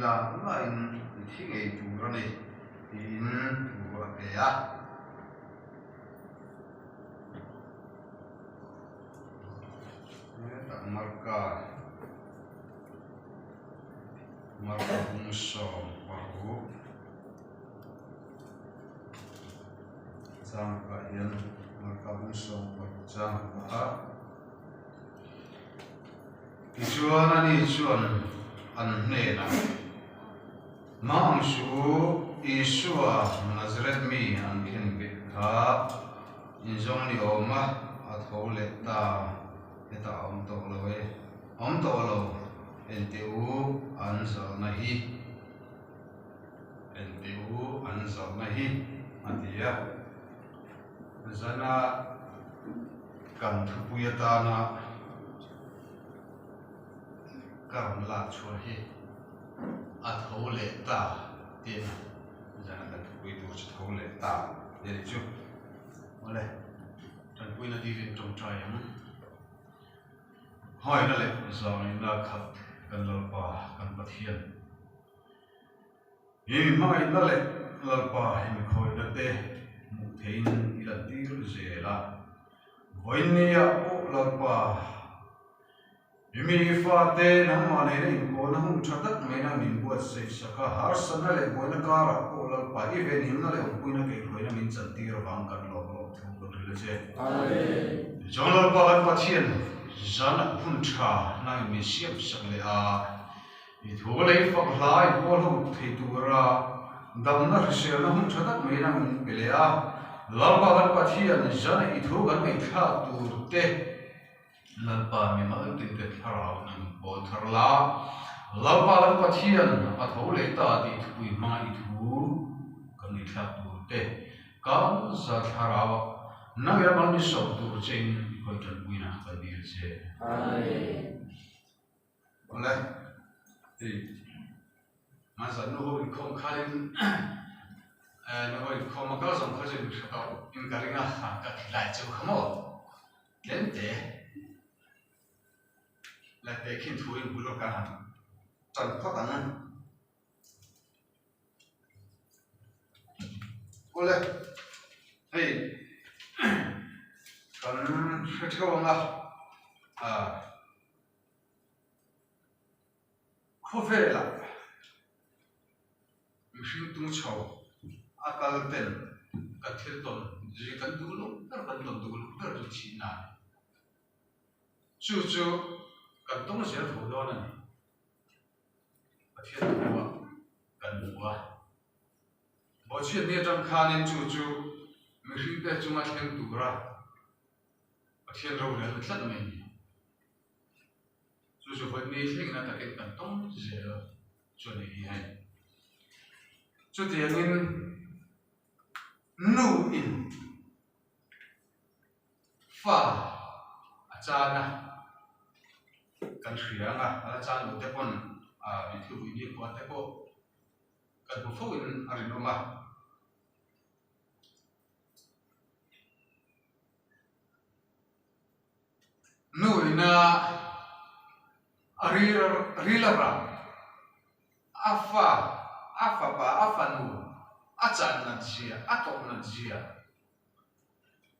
là cũng là in thì ngày chủ ra này in chủ ra cái á tặng marka bung som baru sang kain marka bung som baru sang ka ichuan ani chuan an hne na mang su Isua Nazareth mi an khen be kha injong ni oma a thole ta eta om to lo NTU an zal na hi atia zana kan thupuya ta na karam la chua hi a thole ta tin zana kan thupui tu chi thole ta de chu ole tan pui na di vin trong trai am hoi na le zong na khat kan lalpa kan pathian hi mai na le lalpa hin khoi na te mu thein ila tir zela voinia o lalpa mi fa te nam ma ne nei ko na hum thatak me na min buat se saka har san na le ko na kara o lalpa i ve nim na le pui na ke khoi na min chan tir wang kan lo thu ko rile che amen jong lalpa kan pathian zana hun tha na mi siam sak le a i thole fak lai ko lo thei tura dam na se na hun thatak me na min pele a lalpa kan pathian zana i thu kan me tha tur te lalpa mi ma tin te tharau nan bo tharla lalpa kan pathian a thole ta ti thui ma i thu kan ni tha tur te kan za tharau na ya man mi so tur chen ko tan buina ka dir che amen ole ti ma sa no ho khom khalin no ho khom ka som kha chen ka in ka ringa ha ka lai chu khamo len te la te khin thu in bulo ka han chan kha ta nan ole hey kan fetko nga khofela mishing tung chau akal ten kathil ton ji kan dulu kan ton dulu kan tu chi na chu chu kan tung se thu do na kathil tu kan buwa bo chi ne jam khanin chu chu mishing te chuma theng tu ra thiên râu này rất là mình dù vấn đề thế là ta cái cần tông dễ cho này hay cho tiền in nu in pha cha na cần sửa à cha một cái con bị thiếu bị đi qua cái bộ cần một số in ở đâu mà nuôi na arilabra afa nu achan na jia atok na jia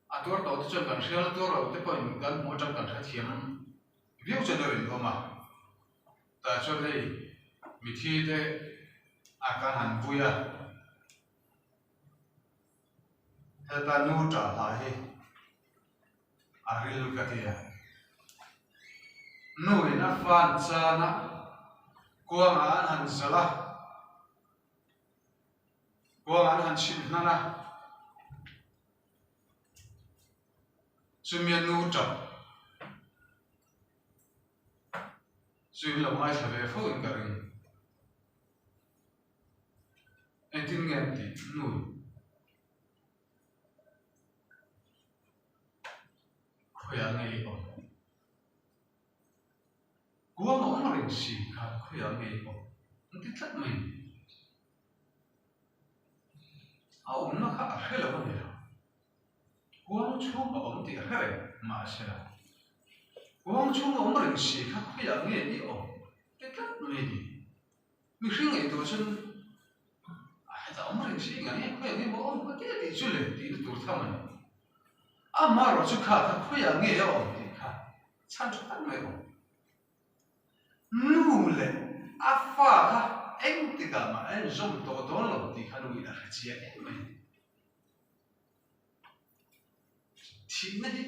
ator to chon kan shel tor te point kan mo chang kan thiam view chanorin oma ta chole mithi te akan han buya ta nu ta la he aril katia nuôi na phan cha na quang an han sala quang an han chin na na chumia nu chap chui lo mai sa ve phone ka ring entin ngam ti nuôi khoya ngai o Gua mau orang sih, aku yang ini kok, nanti tak main. Aku nak apa lagi ni? Gua mau cuba orang tiada hari macam. Gua mau cuba orang sih, aku yang ini kok, tak main. mi hring ei to chun ta om ring si nga ni khoi nge mo om ka te ti chu le ti tu tham ani a ma ro chu kha ta khoi ya nge ya om ti kha chan chu tan mai om nu le a fa kha eng ti ga ma en zom to to lo ti kha nu ina kha chi ya mai ti na hi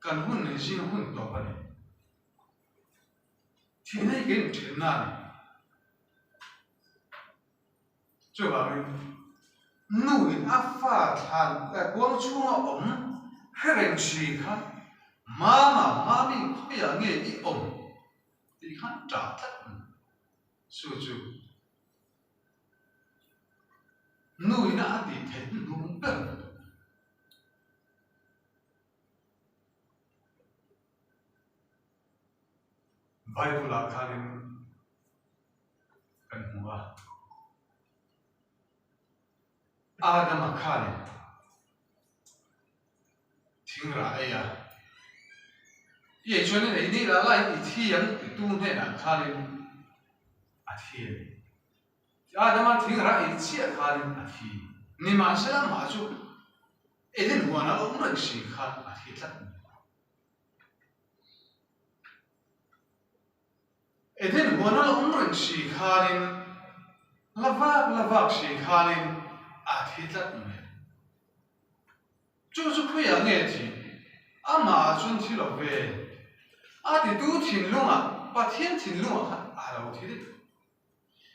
kan hun ne jin hun to pa ni ti na ge ni na ni就话努力阿发谈光出了黑人去看，妈咪快要眼一你看咋的？说就努力那地天龙本。Bible kalim kan huwa Adam kalim thing ra aya ye chone nei ni la lai ti thiang tu ne na kalim a thi Adam thing ra i chi kalim a thi ni ma sala ma chu eden huwa na om ran shi kha a thi tlat eden huwa na om ran shi khalin lavak shi khalin a thi tlat me chu chu khoi ya nge thi a ma chun thi lo ve a ti tu thin lunga pa thiên thin lunga a lo thi de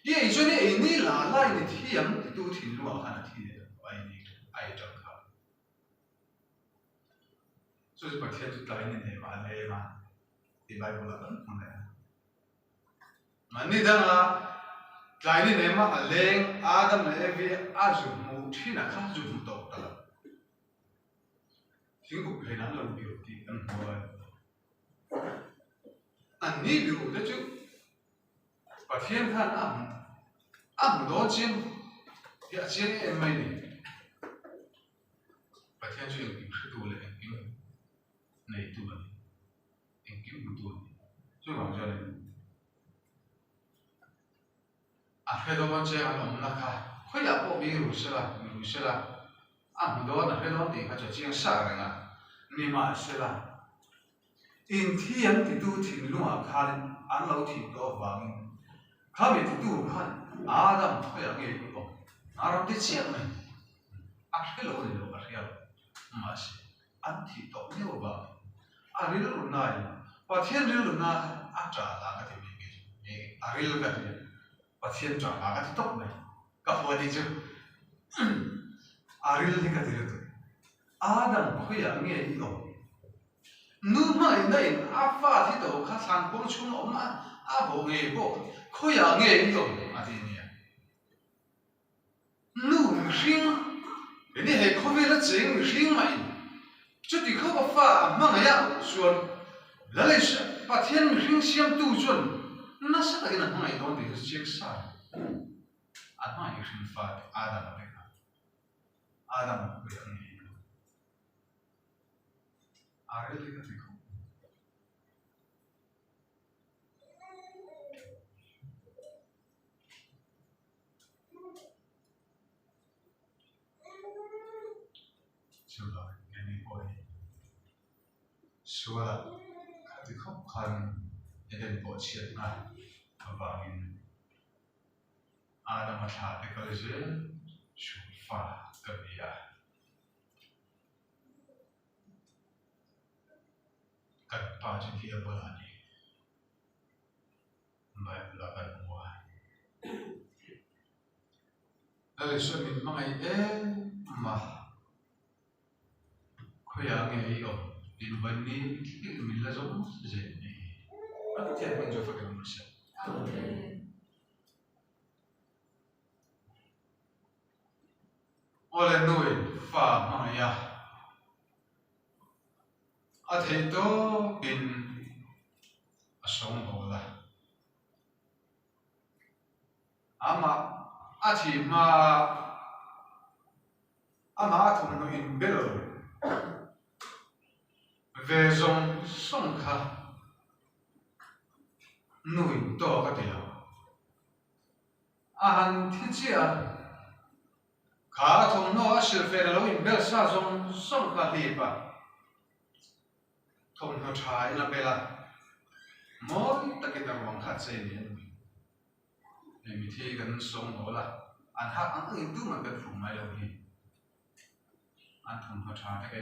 ye chone e ni la lai ni thiam ti tu thin lunga kha na thi de ai ni ai chang kha so pa thiên tu tai ni ne ma le ma ti Bible la kan ne mani danga tai ni ne ma leng Adam le vi a ju mu thi na kha ju mu to ta chính cục này nó là biểu thị âm hồi anh ni biểu đó chứ và thiên than âm đó chiên thì chiên em mày này và thiên chưa được khởi tu lại anh kiếm này tu này anh kiếm một tu chứ bảo cho này phải đó con chơi anh ông nó khai khơi là bộ biểu rồi là âm đó là phải đó thì phải cho chiên sa rồi nè ni mà sẽ là in thiên thì tu thiên luôn à khan anh lâu thì đó vàng khá bị thì tu khan Adam phải là nghe được không Adam thì chiên này anh phải lâu thì lâu phải hiểu mà sẽ anh thì đó nhiều vàng anh đi lúc này và thiên đi lúc này anh trả lại cái gì anh đi lúc này và thiên trả lại cái tốt này cái phần gì chứ Aril ni katir tu. Adam khoya nge ino. Nu mai nei afa thi to kha sang pong chung oma a bo nge bo khoya nge ino ati ni. Nu ring ni he khovi la ching ring mai. Chu ti kho ba fa ma ya suan. La le sha pa thiên ring siam tu chun. Na sa ta na mai don ti chek sa. A mai ring fa Adam Adam khoya nge ino. Aril ni katir ko. Sula yani boy. Sula katir ko kan eden bo chiat na bawangin. Adam atha te kalje shufa kabiya. Kat pa jin ki abolani. Bible la kan mo. Lale so min mangai ma khoya nge yo in vanni ki min la zo je ni. At tiyan min jo fa kan mo siya. Ole nui fa maya. Athe to bin asong bola. Ama athi ma ama athum no in belo. Vezong song kha. nuôi to cái điều anh thích gì à khá thông nó sẽ phải là lối bel sa giống sống cả đi ba thông nó trái là bela mỗi tất cả các vòng khát xây nên mình thi gần sống đó là anh hát anh tự tu mà cần phụ mai đâu đi anh thông nó trái cái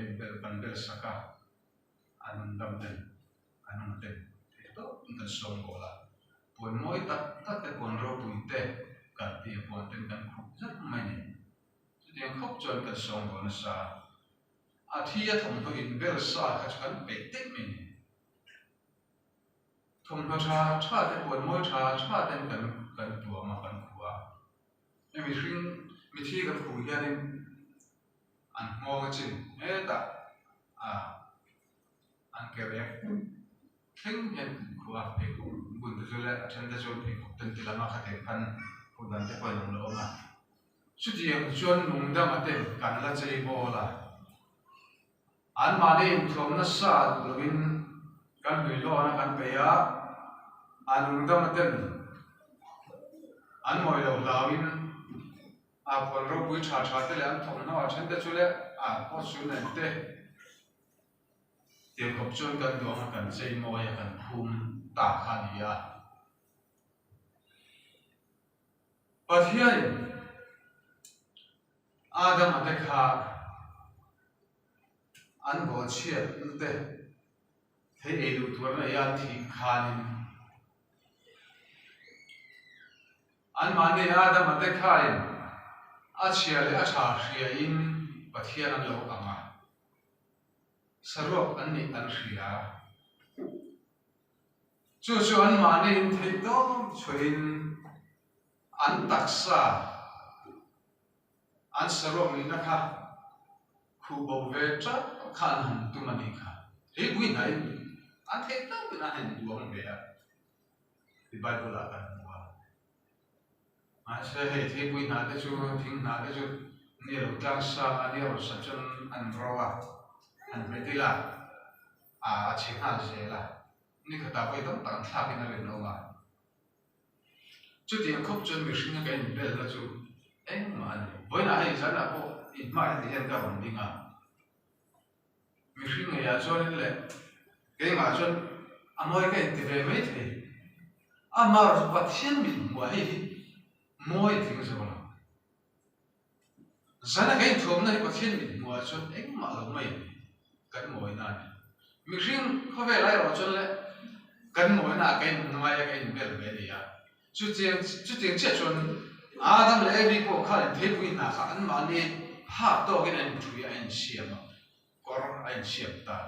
bel sa cả anh đâm tên anh đâm tên thì đó cần sống đó là buổi mỗi tất cái buồn rau bụi tê cả tiền buồn tên cần khóc rất may nè tiền khóc cho cần sống đó là sao à thì thông nó in bel sa cái cần bể tết mình thông nó cha cái buồn mỗi cha tên cần tua mà cần khua em mình xin mình thi cần khua ya nên anh mua cái gì hết ta à anh kêu em khinh nhận khua phải buồn từ rồi là chân từ rồi phải từng từ là nó khát phần buồn đến cái phần lòng mà suốt ngày chuyên nung đam mà tên cần là chơi bò là anh mà đi thòng nó sa rồi mình cần người lo nó cần phải á anh nung đam mà tên anh mọi đầu là mình à phần rồi buổi trà tới là anh thòng nó chân từ rồi à có số này thế tiền học chuyên cần đồ mà cần chơi mò ya cần phun tạ khăn ya và thiên Adam ở đây khá anh bỏ chiết thế thế ấy lúc tuổi này anh thì khá nên anh mà nên Adam ở đây khá nên anh chiết lấy anh trả xia in và thiên anh lâu ama sarok anh anh xia chú anh mà nên thấy đó chuyện anh tác sa anh sarok mình nó khá khu bảo vệ chắc khăn hẳn tụi mình khá thế quý này anh thấy đó tụi anh hẳn đuông về thì bài bố là cần mua anh sẽ thấy thế quý này cái chú thính này cái chú nhiều trang sang nhiều sản chân anh roa anh biết đi là à chỉ hàng gì làนี่คือตาไปต้องตั้งท่าเป็นอะไรโน้มาจุดที่ครบจนมีสิ่งที่เป็นเรื่องละจุดเอ็งมันวันไหนฉันน่ะพออินมาที่เห็นกับมันดิ้งอ่ะมีสิ่งที่อยากชวนนี่แหละเก่งมาชวนอามวยกันที่เรื่องไม่ถี่อามาร์บัดเช่นมีมวยมวยที่ก็จะบอกฉันน่ะเก่งทุ่มนั่นบัดเช่นมีมวยชวนเอ็งมาลงไม่กันมวยนั่นมีสิ่งเขาเวลาเราชวนเลยกันมวยน่ะกันมวยกันเบลเบลีอ่ะจุดเจียงเจ้าชนอาดัมเลวีพวกเขาเทียบวินาขันมาเนี่ยภาพตัวกันอันช่วยอันเสียมกอร์อันเสียมตา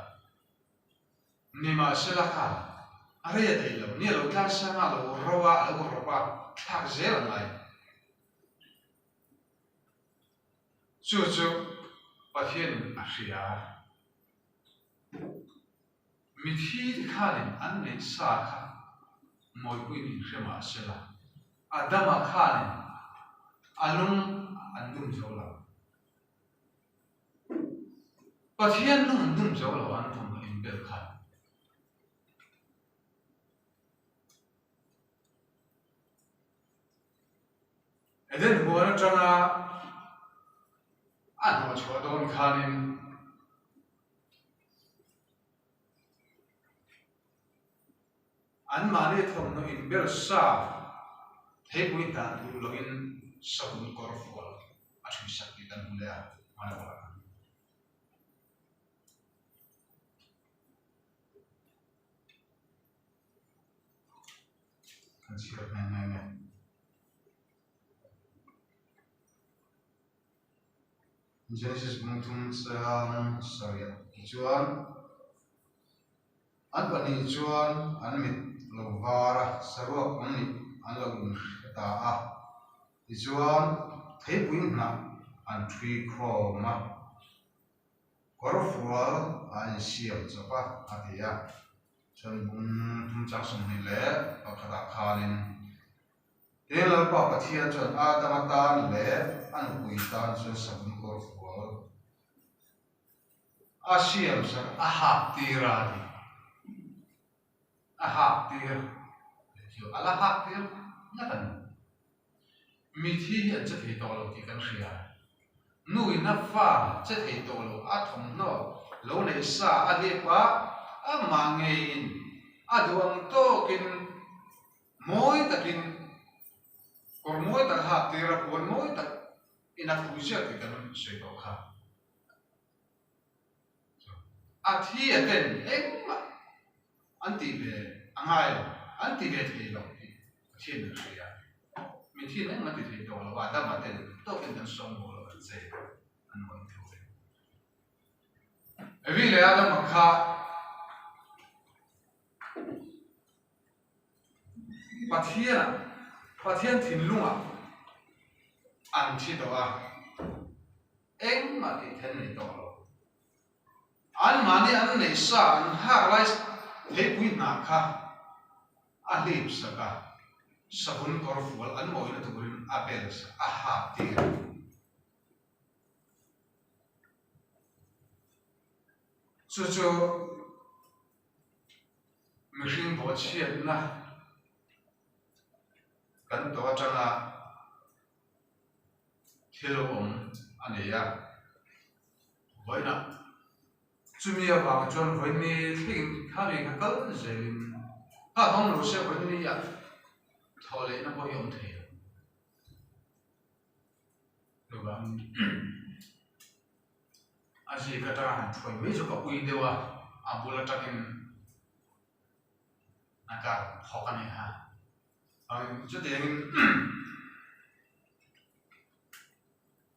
นี่มาเสละค่ะอะไรอย่างเดียวเนี่ยเราคลาสมาเรารัวทักเจริญไงจู่ๆประเทศอาเซียมิที่ข้าเนี่ยอันนี้สาขามวยกุยนี่เชื่อมาเสละอาดัมข้าเนี่ยอันนุ่มอันดุมเจ้าละประเทศนุ่มดุมเจ้าละอันทำอินเบลข้าเดินหัวนั่นจังอ่ะอันหัวชัวโดนข้าเนี่ยอันมาเนี่ยทำno in bel sa he puita tu login sabun korfol asu sakit dan mulia mana wala kan siap nanya Genesis buntung sang saya juan an pani juan an mit lovara sarwa ani alagun ta a izuan theipuin na an thui khroma korfual an siam chapa atia chon thum chang sum ni le pakha khalin ela pa pathia chon adamatan le an puitan chon sabun korfual asiam sa aha tirani aha tir chu ala hak tir na kan mi thi an che thei to lo ti kan ria nui na fa che thei to lo a thom no lo nei sa a le pa a ma nge in a duang to kin moi takin kor moi tak hak tira pon moi tak ina khusia ti kan sei to kha a thi aten engma anti be angai anti be thei lo ti chin ria mi thi nang ma ti thei to lo wa da ma ten to kin kan song bo lo kan sei an wan thu vi le ada ma kha pathian thin lunga an thi to a eng ma ti then nei to lo an mani an nei sa an ha lai le pui na kha a lep saka sabun kor fual an moi na turin abels a ha ti chu machine bo chian na kan to atanga thilo aneya voina chumia ba chon voini thing khami ka kal zelin ha hong lo se voini ya thole na bo yom the lo bang asi kata han thoi me jo ka pui dewa abula takin naka hokane ha cho tiền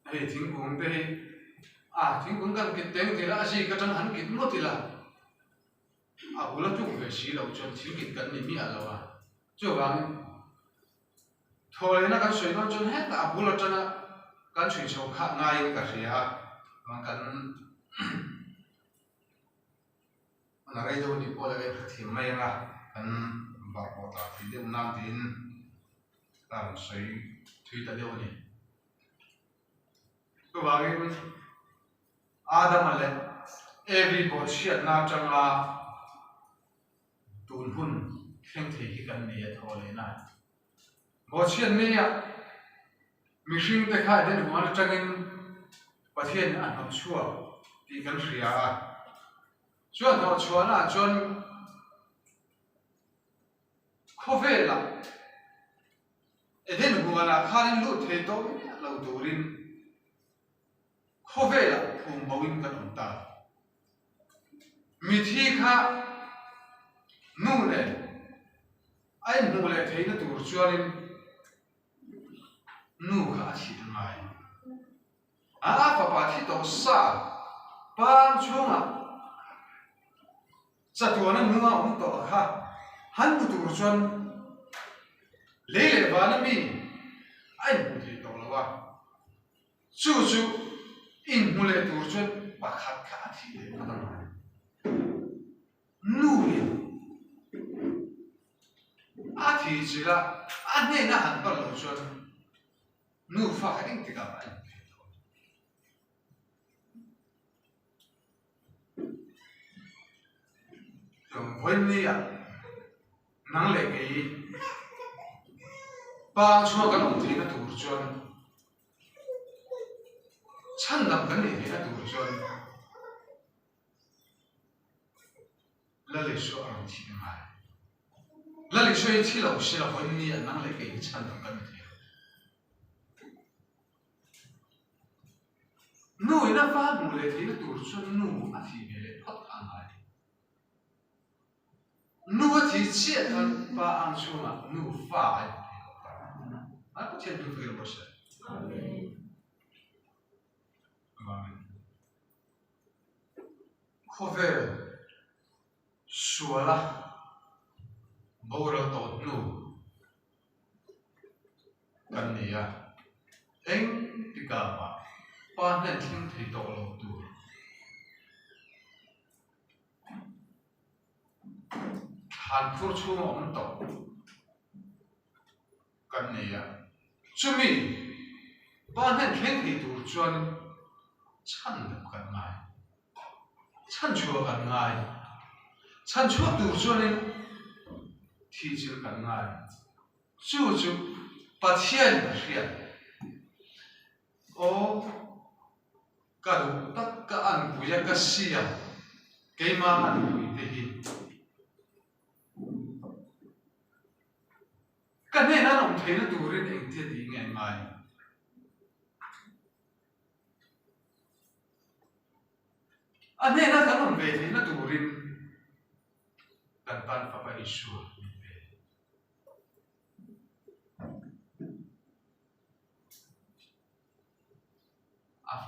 hay thính cuồng thế thính cuồng cần kịch tiếng thì là gì cái chân hắn kịch mất thì là bố là chung về xí đầu cho thính kịch cần mình biết là cho bạn thôi nó cái suy nó chân hết là bố là chân cái suy sâu khác ngay cái gì mà cần là cái đâu đi qua là cái thì may là cần bảo hộ ta thì điều nam tin làm sấy thủy ta điều này các bạn Adam ale every bullshit na chăng là tuôn hun khen thì cái cần này thôi này nè bullshit này machine te khai đến hoàn chăng in bắt hiện anh học chua thì cần gì chuan học chua na chuan khoe là eden guana khalin lu the to lo turin khoe là bawin kan ta mi thi kha nu le ai nu le theina tur chuanin nu kha chi ngai fa pa thi to sa pan chunga chatuana nu ma to kha han tur chuan lele vana mi ai mu thi to lawa chu in mule tur chuan pakhat kha thi le patang nu ye thi chila ne na han pa lo chuan nu fa ka ing ti ka ba trong vấn đề năng lực cái ba chua cái lòng thì nó đủ chuẩn chân nằm cái này thì nó đủ chuẩn là lịch sử anh chị mà là lịch sử thì là sẽ là vấn đề năng lực cái chân nằm cái này nuôi nó phát mù lệ thì nó đủ chuẩn nuôi à thì về thoát hàng này nuôi thì chết hơn ba anh chú mà nuôi phá ấy anh có thể nuôi được bao giờ có vẻ xua là bầu ra tốt nuôi cái này anh thì cả mà ba nên听thấy tốt lâu tuổi hàn phur chu ông tộc cái này chú mi ba nên听thấy tuổi chuan chăn được cái này chăn chua cái này chăn chua tuổi chuan thi chữ cần ngài chú chú bắt hiện là hiện ô cả đủ tất cả anh bùi cái xiêm cái mà anh bùi thế hi cái này nó không thấy nó đủ lên anh thế thì ngày mai anh này nó không về thì nó đủ lên cần ban pháp bài Isu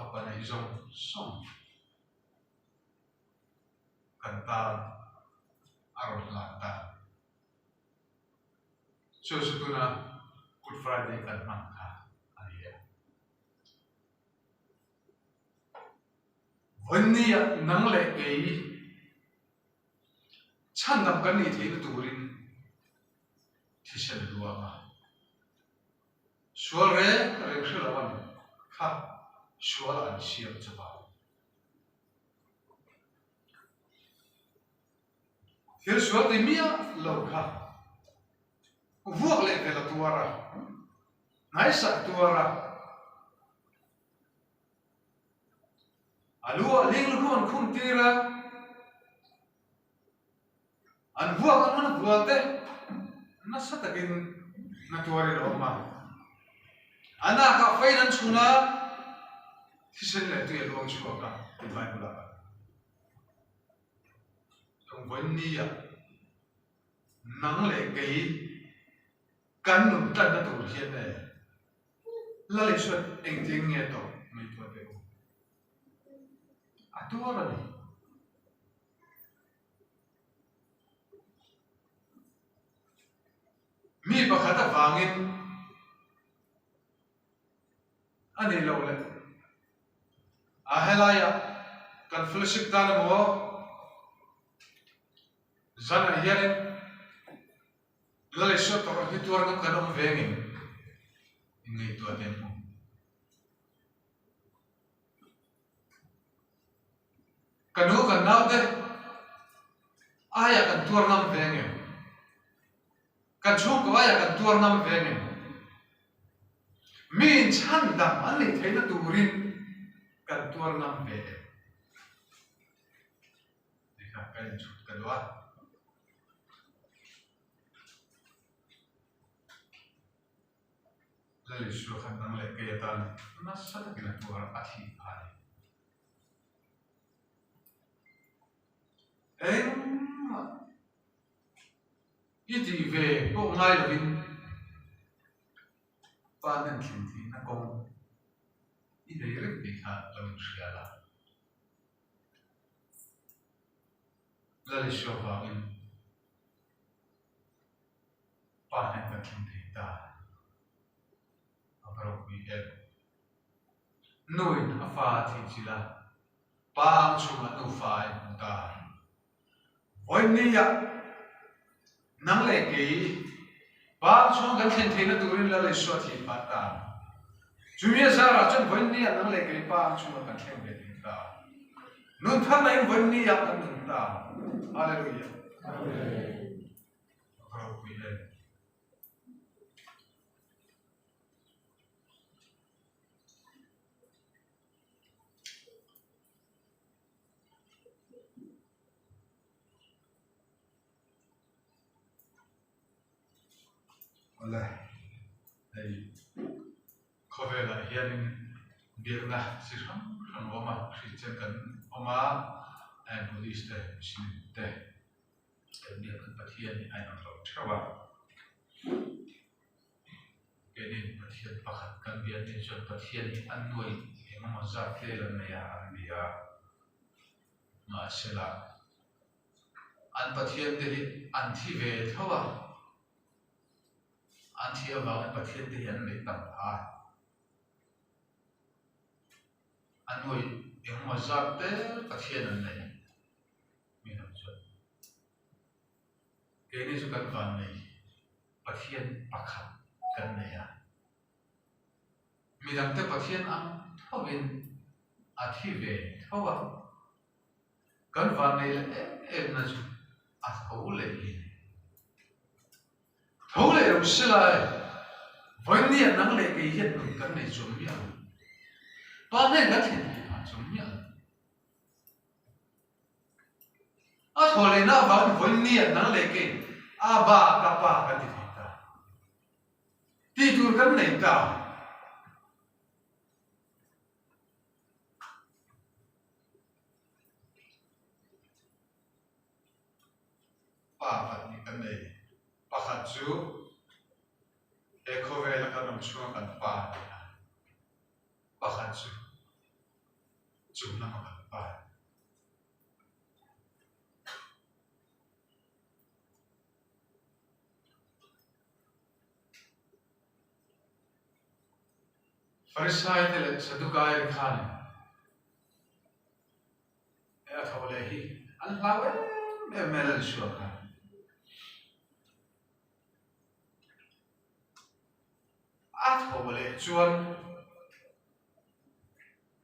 pháp bài này dùng xong cần ban aron lạc ta so tu na Good Friday cần mang cả anh ấy vấn đề năng lệ cái chăn nằm cái này thì nó đủ lên thì sẽ được mà xóa rễ rồi sẽ là vấn khác xóa là anh siêu cho bảo thì xóa thì mía lâu khác vuông lên về là tua ra nãy sạch tua ra lúa liên luôn không tì ra anh vuông anh nó vuông thế nó sát cái nó tua ra đâu mà anh à cà phê anh chun na thì sinh lại tụi luồng chua cả thì phải bula trong vấn đề năng lệ cái căn nút tân nó tụt hiện này là lịch sử anh tiếng nghe to mấy tuổi đấy à tua ra này mi bà khát vangin anh ấy lâu lên à helaya kan flashik ta na mo zana hiền la le shot ro hi tuar ngam kanom vengin ngai tu atem mo kanu kan nau de aya kan tuar ngam vengin kan chung ko aya kan tuar ngam vengin min chan dam an le theina turin kan tuar ngam ve dekha kan chut kadwa lali shu khan nang le ke tan na sa ta kina tuar athi phai em iti ve ko ngai lovin pa nan thin thi na kong i dei rek bi kha lovin shriala lali shu ha in pa nan ka thin thi ta aparo bi el nuin afa thi chila pa chuma nu fai ta voi ni ya nang le ke ba chung kan then thena turin la le so thi pa ta chumia sara chon voi ni ya nang le ke pa chung kan then be ta nun than nai voi ni ya kan nun ta hallelujah amen aparo bi el Oleh, hey, cover la hianin birna sisam kan oma Christian kan oma and Buddhist sinite dia kan pathian ni ai nak tahu kenin pathian pakhat kan bian ni jot pathian ni anoi emang zat le la ya anbiya ma sela an pathian de an thi ve thawa anh chị em vào bậc thiên thì hiện bị tập à anh nuôi những mà giáp tế bậc thiên này mình làm chuyện cái này chúng cần còn này bậc thiên bậc hạnh cần này à mình làm tế bậc thiên ăn thâu bên à thi về thâu à cần còn này là em là chú à thấu lệ thấu lệ đồng xí lại với niệm năng lệ cái hiện tượng cái này giống nhau toàn nên cái thiện là giống nhau thấu lệ nó vào với niệm năng lệ cái ba kapa cái gì ta ti tur cái này ta ba phần cái này ba hạt chú eco về là cái đồng xuông cần ba hạt chú là một cần ba Farisai thì là Sadukai khan em thâu lệ hi anh lao em mê lên sửa khan thâu lệ chuan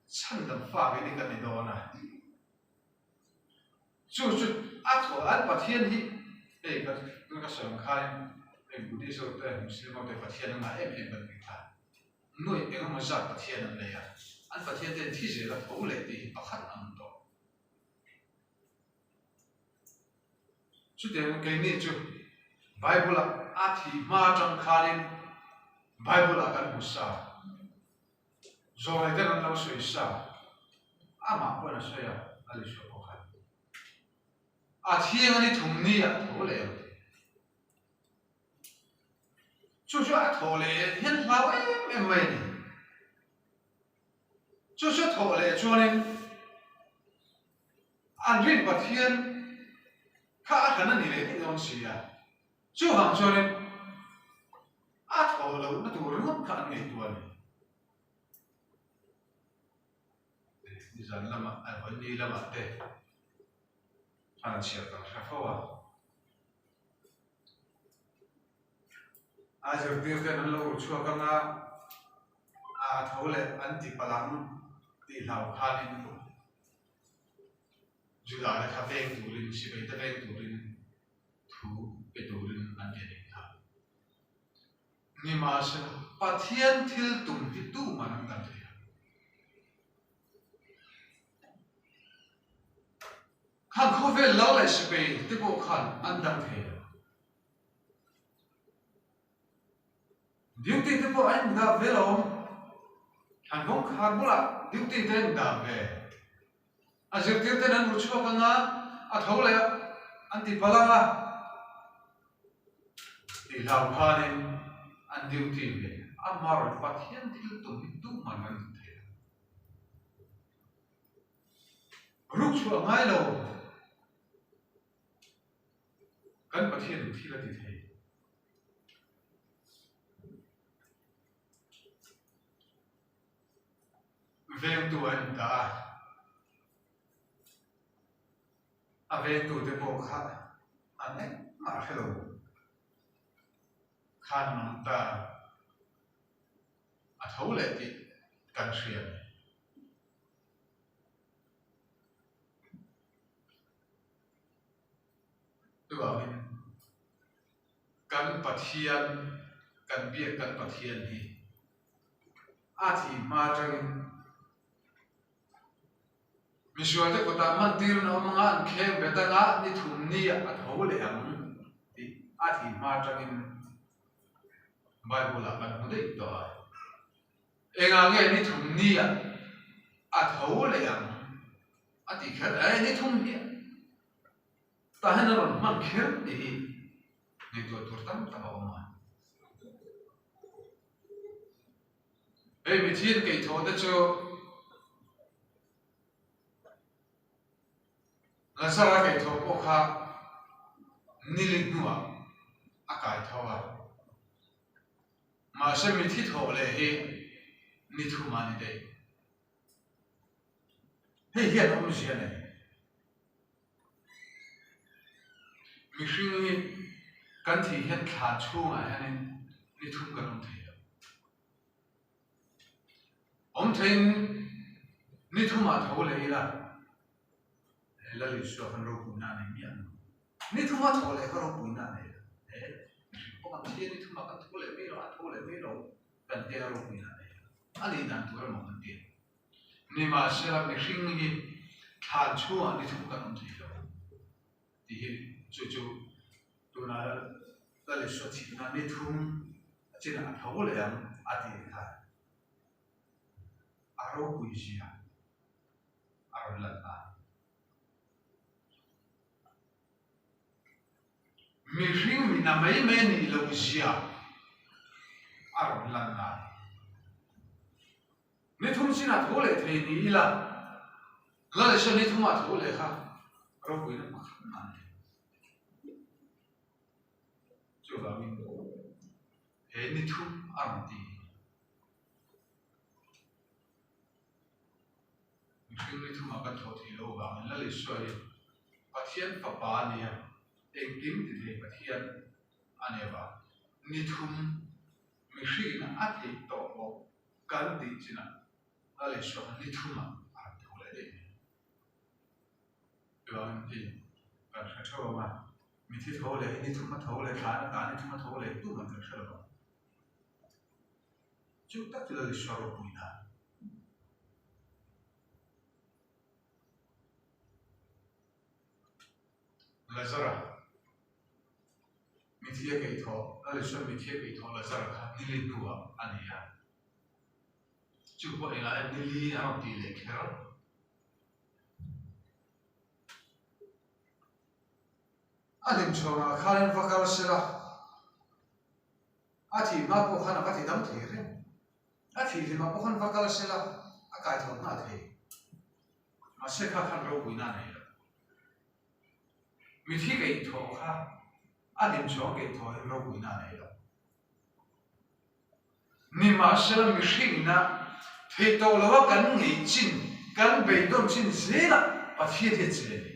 chân đầm pha cái này cái này đó nè chú thâu anh bắt thiên hi đây cái sườn khan em budi sửa tới em xem một cái bắt thiên mà em bận cái khan nuôi em mà giặt bắt thiên này à anh bắt thiên thì thi là thâu lệ thì bắt khăn ăn đó chú tiền cái này chú Bible thì ma trong khanin Bible kan musa rồi đây là nó suy sa mà quên là suy à ali suy khó khăn thiên anh thùng ni thổ lệ chú thổ lệ hiện lao em vậy nè chú thổ lệ cho nên anh riêng bát thiên khá khả năng này lệ thì ông xí chú hàng cho nên thổ lệ nó tụi nó khả năng này tuần dần lắm vẫn đi lắm thế anh sẽ càng khá phô giờ tiêu cái nó lâu chua cái thấu lệ anh chỉ bảo lắm thì lão khai lên rồi dù là cái thằng em tụi mình sẽ phải tụi mình thu cái tụi mình anh để đi thà nhưng mà sẽ bắt thiên thiêu tụng thì tu mà nó làm thế khăn khó về lâu lại sẽ về tiếp bộ khăn ăn đằng thế điều ti tiếp bộ anh đã về lâu khăn không khăn bố là điều ti tên đã về giờ tiêu tên anh một chút cái thấu lại anh ti bala thì làm khăn em anh điều ti về mà rồi bắt thiên thiêu tụng thì tu mà nó làm thế lúc chùa ngay lâu kan pathian thi la ti thei veng tu an da veng tu te po kha ane ma hello khan nam ta thấu lệ ti kan thrian tu kan pathian kan bia kan pathian hi thì ma trăng misual te kota man tir no mga an khem beta nga ni thum ni thấu lệ ang thì ma trăng Bible kan mu dei to enga nge ni thum ni thấu lệ ang thì khar ni thum ni ta han ron man khem ni ni to tam ta ba ma mi thiên cái thổ đó cho là sao cái thổ có khác nilik nữa cái thổ mà xem mi thiên thổ lệ he ni thu mà ni đây he hiện ông gì này mi suy căn thì hiện khá chung anh ni thu cái ông thầy ông thấy ni thu mà thấu lệ là lịch sử phần rô bùi nà này miệng ni thu mà thấu lệ có rô bùi nà này พวกมันเที่ยนี่ทุ่มกันทุ่งเลยไม่รู้ทุ่งเลยไม่รู้กันเที่ยวรู้ไม่ได้อันนี้นั่นตัวเรามันเที่ยนี่มาเชื่อไม่ชิงนี่ทานชั่วนี่ทุ่มกันมันเที่ยวที่จู่ๆตัวนั้นก็เลยสวดที่นั่นนี่ทุ่มจีน่าทุ่งเลยอันอาทิตย์ค่ะอารมณ์กุยเสียอารมณ์ลันตามีสิ่งมีน้ำไม่นี่เราเสียอารมณ์ลันตานี่ทุ่มจีน่าทุ่งเลยเทนี่ละแล้วเลยฉันนี่ทุ่มมาทุ่งเลยค่ะอารมณ์กุยนั่นมาขนาดนี้จู่ๆมีเห็นนี่ทุ่มอารมณ์ดีสิ่งนี้ทุ่มมากันทั่วที่โลกบางแล้วเลยช่วยประเทศฝั่งบ้านเนี่ยเองกินที่ประเทศอันนี้ว่านี่ทุ่มมีสิ่งนั้นอาทิตย์ต่อกันดีจริงนะแล้วเลยช่วยนี่ทุ่มมาอ่านทั่วเลยบางทีการใช้ชั่วมามีที่ทั่วเลยนี่ทุ่มมาทั่วเลยฐานการนี่ทุ่มมาทั่วเลยตู้มันจะเชื่อว่าจุดตัดที่เราเลยช่วยเราคุยได้Lazara, mithiya kai tho, alisha mithiya kai tho Lazara kha nili tua ania. Chupo ila nili am ti le khero. Alim chona khalen vakal sila. Ati ma po khana kati dam thire. Ati ma po khan vakal sila akai tho na the. Ma sekha khan ro buina nei.มีที่เกี่ยวข้าอาดิมชอบเกี่ยวข้าเราคุยนานเลยล่ะนี่มาเชื่อมีสิ่งนะที่ตัวเราว่ากันไงจินกันไปโดนจินเสียละประเทศเสียเลย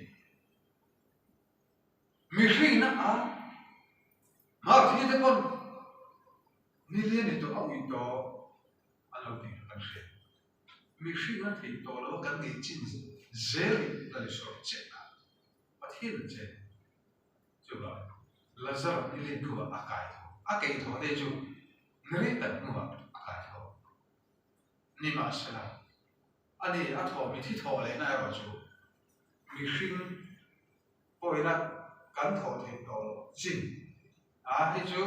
มีสิ่งนะมาที่เด็กคนนี่เรียนในตัวเอาอีกตัวอันเราดีกันเสียมีสิ่งนะที่ตัวเราว่ากันไงจินเสียเลยเราเลยสอนเจ้าประเทศเจ้าจุดละลักษณะนี่เรียนตัวอากาศตัวเดียวจุนี่เรียนแต่หัวอากาศตัวนี่มาเสร็จอันนี้อัฐมีที่ทอเลยนะเราจุมีสิ่งพวกนั้นกันทอที่ตัวจริงที่จุ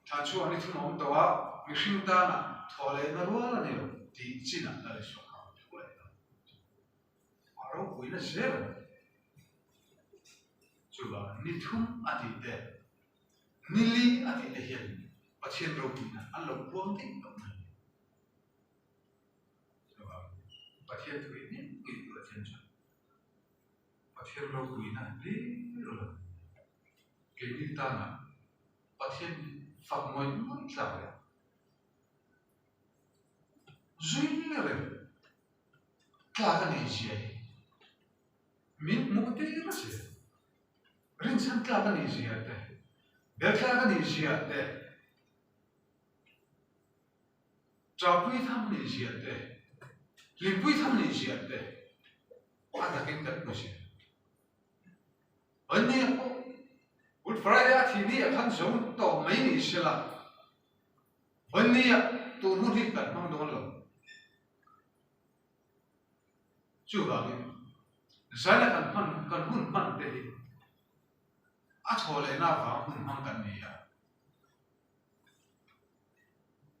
ท่านช่วยนี่ที่มองตัวมีสิ่งต่างทอเลยนะรู้อะไรเนี่ยที่จริงนั่นเลยช่วยเขาช่วยเราคุยนะเสียจุดละนิทุ่มอาทิตย์เดนิลีอาทิตย์เดียนประเทศเราคุยนะอันเราพวงทิ้งตรงนั้นจุดละประเทศตัวนี้กินประเทศจังประเทศเราคุยนะลีรู้ละเกี่ยวกับต่างนะประเทศฝั่งมวยมันสาวเลยจุยเลยกล้ากันเอเชียมินมุกเตอร์เสียเรื่องฉันกล้ากันเอเชียแต่เด็กกล้ากันเอเชียแต่จับปุยทำเอเชียแต่ลิปุยทำเอเชียแต่อาจจะกินกันไม่ใช่วันนี้วันฟรายเดย์ที่นี่ขันส่งต่อไม่มีเสียละวันนี้ตัวนู้นที่กันมั่งโดนหรอจู่บ้างใจละกันหุ่นมันเตะอาทอเลยน่าฟังหุ่นมันกันเนี่ย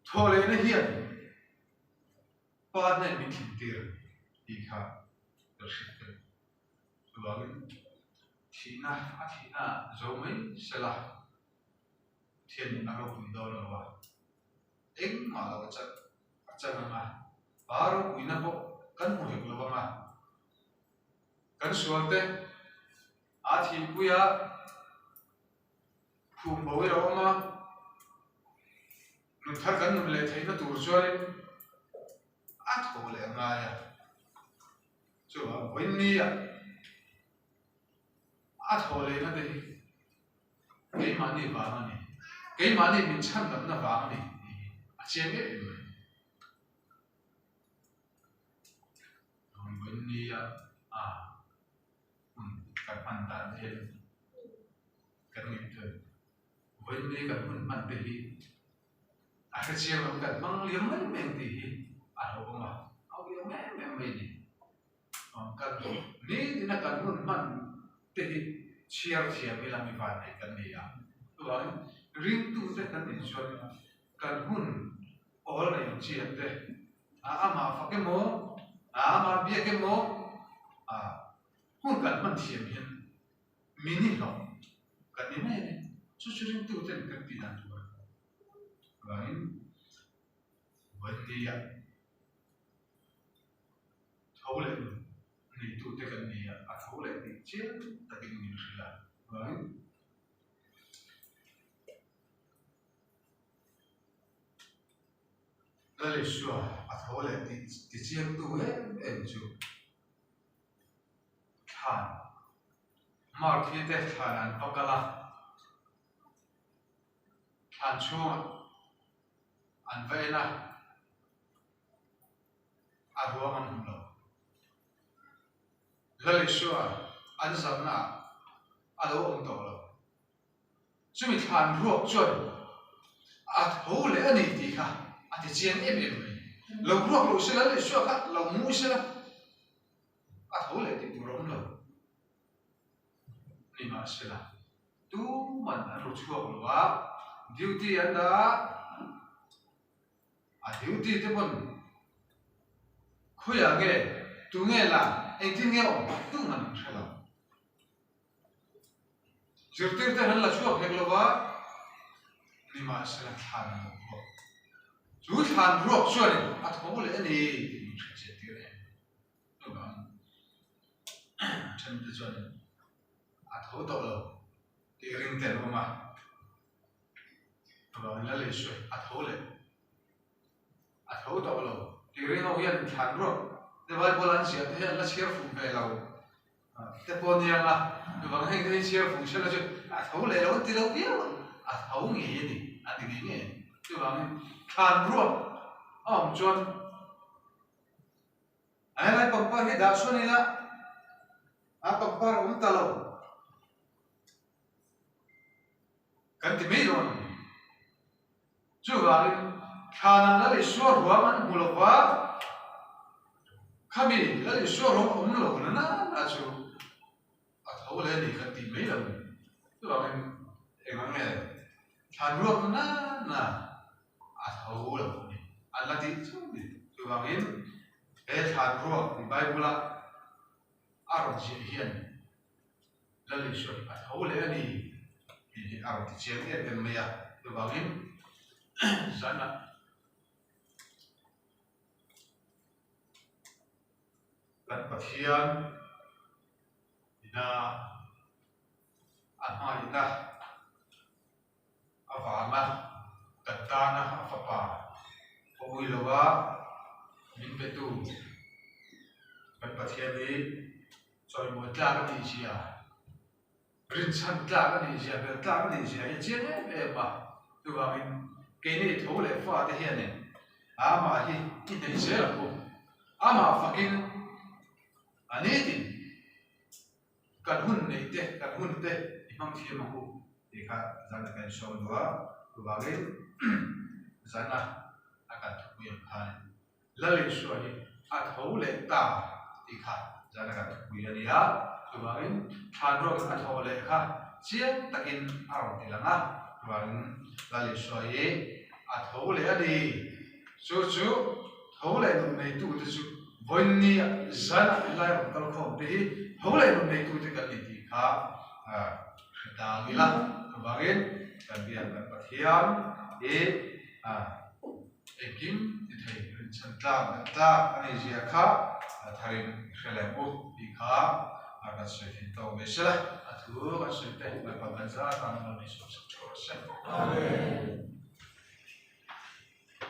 ทอเลยนะเฮียป้าเนี่ยมีถิ่นเดียวอีกค่ะเดี๋ยวสิจู่บ้างที่น่าจะไม่เสียละเทียนอารมณ์คุยดอนเอาว่าเอ็งมาแล้วจะมาบาร์คุยนะพวกกันหัวเหกลัวมากันสวนเตะอาทิตย์กุยาภูมิบริโภคมานุ่งทักกันนุ่งเล่ที่นั่นตัวช่วยอาทอเลยง่ายจู่วันนี้อาทอเลยนั่นเองเกี่ยมันนี่บ้างนี่เกี่ยมันนี่มีชั้นแบบนั้นบ้างนี่อาเจียงเองวันนี้กันพันตันเองกันเงินเถอะว với đi cả mình mạnh thì cái chiều làm cả mang liếm mấy mình thì không mà ông liếm mấy mình đi kan ni ina kan mun man te chiar chiar ila mi van ai kan ni ya tuan ring tu te kan ni chon kan hun all nei chiar te ama fa ke mo ama bia ke mo hun kan man thiam hin mini lo kan ni mai ne chu chu ring tu te kan pi dan tu tuanวันนี้thấu lệนี่ตัวเด็กนี่thấu lệนี่เชื่อแต่กินมีรู้ละว่าแล้วเลยชัวthấu lệที่เชื่อตัวเอ็มจูทานมาที่เด็กทานอันปกละทานช่วงอันเวน่ะรัวมันหุ่นเราเลยชัวอันสำนักเราองค์โตเราช่วยทานรัวช่วยหูเลยอันนี้ดีค่ะอันที่เจียนเอ็มเลยเรารัวเราเสียเลยชัวค่ะเรามูเสียหูเลยที่ตัวเรานี่มาเสียตู้มันรู้ชัวหรือว่าดิวตี้อันนั้นดิวตี้ที่มันคุยอะไรตัวเงี้ยล่ะเอ็งที่เงี้ยตัวมันใช่หรอจุดที่เธอเห็นละชั่วเพียงละว่านี่มาเสียทานรัวจุดทานรัวช่วยอัดหัวเลยอันนี้ที่เจ็ดที่เลยตัวมันฉันจะช่วยอัดหัวโตแล้วที่ริงเต็มออกมาตัวมันละเลยช่วยอัดหัวเลยอัดหัวโตแล้วที่เรื่องเอาอย่างทานรัวแต่ว่าโบราณเสียที่เราเชื่อฝูงไปเราแต่ปนยังอ่ะบางแห่งที่เชื่อฝูงเชื่อเราจะเขาเลยเราที่เราเบี้ยวเขาเงี้ยนี่อันนี้เงี้ยที่บางทานรัวจนอะไรปังปะให้ดาวส่วนนี้ละปังปะตลอดกันที่ไม่โดนจู่บางทานนั้นเลยชัวร์ว่ามันบุลว่าข้ามีแล้วชัวร์ว่ามันหลงนะนะจู่เขาเลยนี่กันที่ไม่โดนจู่บางเอ็งไงทานรัวนะเขาหลงนี่อันละที่จู่บางทานรัวในไบเบิลอารมณ์เฮียนแล้วชัวร์เขาเลยนี่อารมณ์ที่เชี่ยงเป็นไม่ยากจู่บางsana kan pathian ina anha ina avana katana afapa hoilowa min betu kan pathian ni choi mo tla ka ni sia rin chan tla ka ni sia ber tla ka ni sia ye chen e ba tu ba min cái này thấu lệ pha thế hiện này mà hi cái này dễ là cô mà fucking anh ấy thì cần hun này thì mang thiên mà cô thì cả rằng là cái số đó của bà ấy rằng là cần thực hiện hay là lịch sử này thấu lệ ta thì cả rằng là cần thực hiện này của bà ấy tham rồi thấu lệ cả chiến takin ảo thì là naวันลาลิสวยthấu lệ đi chú thấu lệ nông này tu thì chú vốn ni dân lại một câu không thì thấu lệ nông này tu thì cái gì khá đa nghĩa là vậy cái việc cái phát hiện kim thì thầy chân ta anh gì khá thầy sẽ làm bộ thì khá cái sự hiện tượng về sẽ là thứ cái sự tệ và cái giá tăng lên số số. Amen.